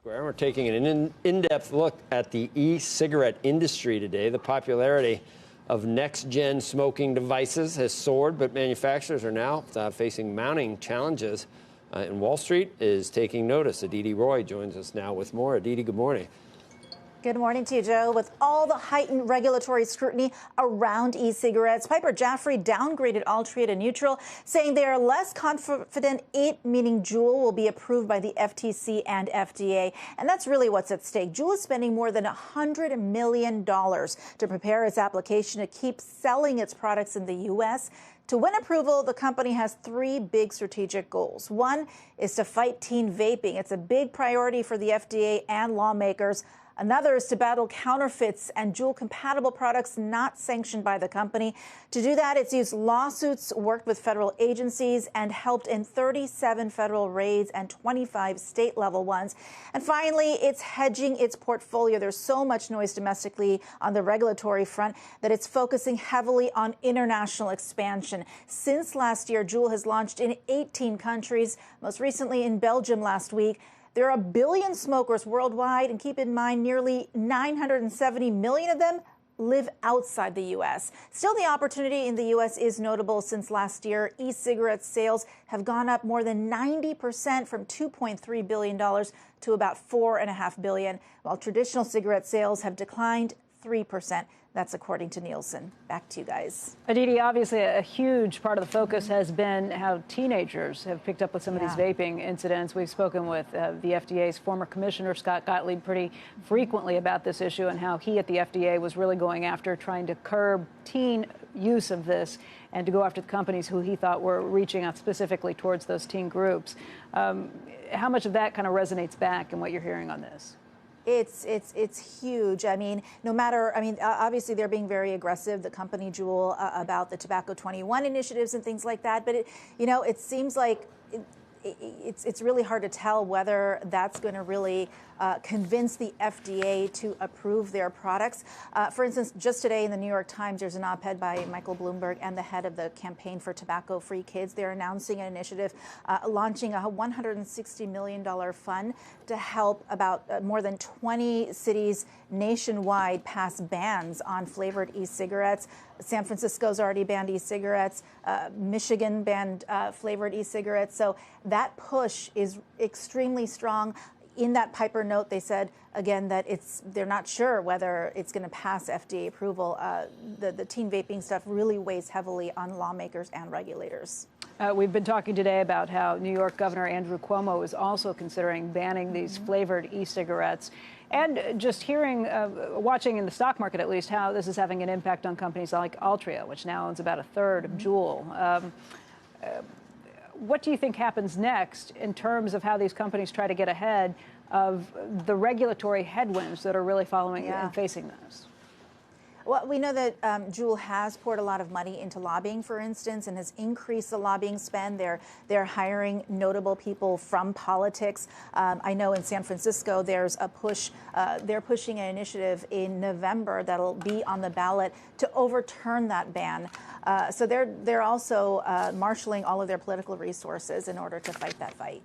We're taking an in-depth look at the e-cigarette industry today. The popularity of next-gen smoking devices has soared, but manufacturers are now facing mounting challenges. And Wall Street is taking notice. Aditi Roy joins us now with more. Aditi, good morning. Good morning to you, Joe. With all the heightened regulatory scrutiny around e-cigarettes, Piper Jaffray downgraded Altria to neutral, saying they are less confident it, meaning Juul, will be approved by the FTC and FDA. And that's really what's at stake. Juul is spending more than $100 million to prepare its application to keep selling its products in the U.S. To win approval, the company has three big strategic goals. One is to fight teen vaping. It's a big priority for the FDA and lawmakers. Another is to battle counterfeits and Juul-compatible products not sanctioned by the company. To do that, it's used lawsuits, worked with federal agencies, and helped in 37 federal raids and 25 state-level ones. And finally, it's hedging its portfolio. There's so much noise domestically on the regulatory front that it's focusing heavily on international expansion. Since last year, Juul has launched in 18 countries, most recently in Belgium last week. There are 1 billion smokers worldwide, and keep in mind, nearly 970 million of them live outside the U.S. Still, the opportunity in the U.S. is notable. Since last year, e-cigarette sales have gone up more than 90%, from $2.3 billion to about $4.5 billion, while traditional cigarette sales have declined 3%. That's according to Nielsen. Back to you guys. Aditi, obviously a huge part of the focus has been how teenagers have picked up with some of these vaping incidents. We've spoken with the FDA's former commissioner, Scott Gottlieb, pretty frequently about this issue and how he at the FDA was really going after trying to curb teen use of this and to go after the companies who he thought were reaching out specifically towards those teen groups. How much of that kind of resonates back in what you're hearing on this? It's huge. I mean, obviously they're being very aggressive, the company Juul, about the Tobacco 21 initiatives and things like that. But it seems like it's really hard to tell whether that's going to really convince the FDA to approve their products. For instance, just today in the New York Times, there's an op-ed by Michael Bloomberg and the head of the Campaign for Tobacco-Free Kids. They're announcing an initiative, launching a $160 million fund to help about more than 20 cities nationwide pass bans on flavored e-cigarettes. San Francisco's already banned e-cigarettes. Michigan banned flavored e-cigarettes. So that push is extremely strong. In that Piper note, they said, again, that they're not sure whether it's going to pass FDA approval. The teen vaping stuff really weighs heavily on lawmakers and regulators. We've been talking today about how New York Governor Andrew Cuomo is also considering banning these flavored e-cigarettes. And just hearing, watching in the stock market at least, how this is having an impact on companies like Altria, which now owns about a third of Juul. What do you think happens next in terms of how these companies try to get ahead of the regulatory headwinds that are really following and facing this? Well, we know that Juul has poured a lot of money into lobbying, for instance, and has increased the lobbying spend. They're hiring notable people from politics. I know in San Francisco there's a push. They're pushing an initiative in November that'll be on the ballot to overturn that ban. So they're also marshaling all of their political resources in order to fight that fight.